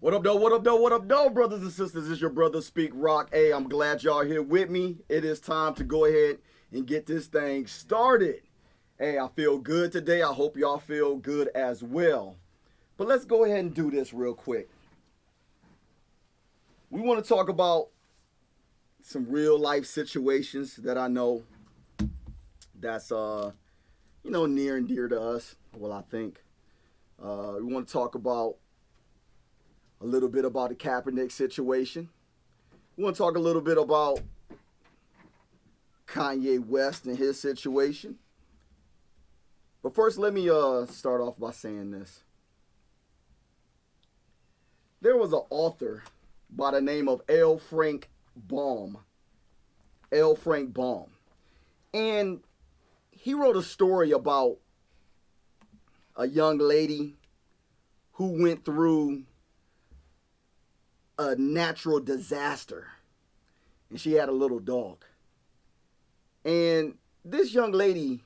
What up, though? What up, though? What up, though, brothers and sisters? It's your brother SpeakRoc. Hey, I'm glad y'all here with me. It is time to go ahead and get this thing started. Hey, I feel good today. I hope y'all feel good as well. But let's go ahead and do this real quick. We want to talk about some real life situations that I know that's near and dear to us. Well, I think we want to talk about a little bit about the Kaepernick situation. We want to talk a little bit about Kanye West and his situation. But first, let me start off by saying this. There was an author by the name of L. Frank Baum. L. Frank Baum. And he wrote a story about a young lady who went through a natural disaster, and she had a little dog. And this young lady,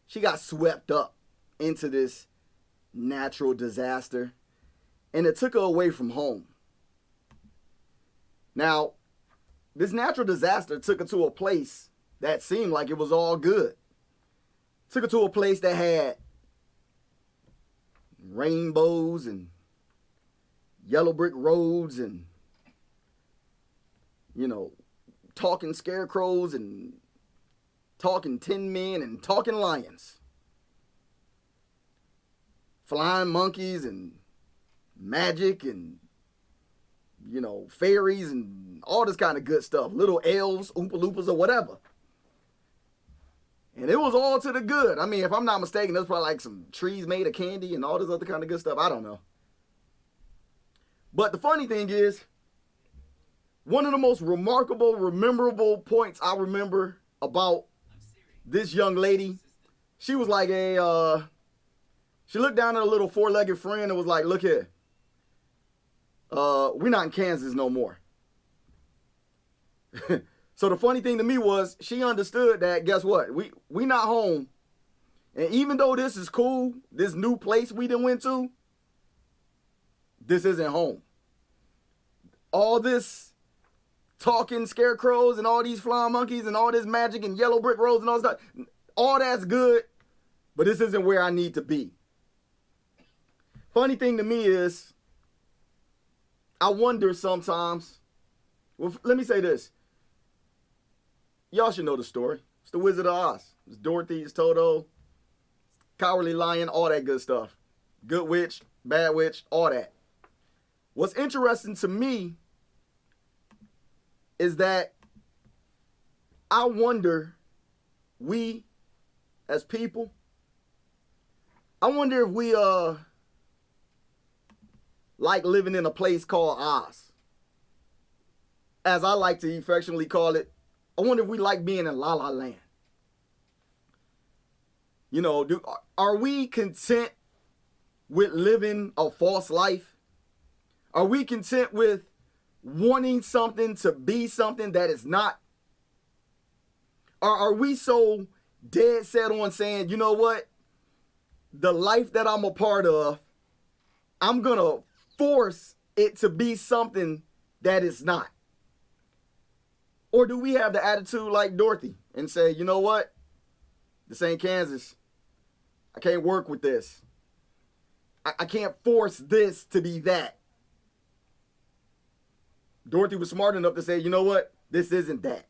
she got swept up into this natural disaster, and it took her away from home. Now, this natural disaster took her to a place that seemed like it was all good. Took her to a place that had rainbows and yellow brick roads and, talking scarecrows and talking tin men and talking lions. Flying monkeys and magic and, fairies and all this kind of good stuff. Little elves, Oompa Loompas or whatever. And it was all to the good. I mean, if I'm not mistaken, there's probably like some trees made of candy and all this other kind of good stuff. I don't know. But the funny thing is, one of the most remarkable, memorable points I remember about this young lady, she was like she looked down at a little four-legged friend and was like, look here, we're not in Kansas no more. So the funny thing to me was she understood that, guess what, we not home. And even though this is cool, this new place we done went to, this isn't home. All this talking scarecrows and all these flying monkeys and all this magic and yellow brick roads and all that stuff, all that's good, but this isn't where I need to be. Funny thing to me is, I wonder sometimes, well, let me say this. Y'all should know the story. It's the Wizard of Oz. It's Dorothy, it's Toto, Cowardly Lion, all that good stuff. Good witch, bad witch, all that. What's interesting to me is that I wonder, we as people, I wonder if we like living in a place called Oz. As I like to affectionately call it, I wonder if we like being in La La Land. Are we content with living a false life? Are we content with wanting something to be something that is not? Or are we so dead set on saying, you know what? The life that I'm a part of, I'm going to force it to be something that is not? Or do we have the attitude like Dorothy and say, you know what? This ain't Kansas. I can't work with this. I can't force this to be that. Dorothy was smart enough to say, you know what? This isn't that.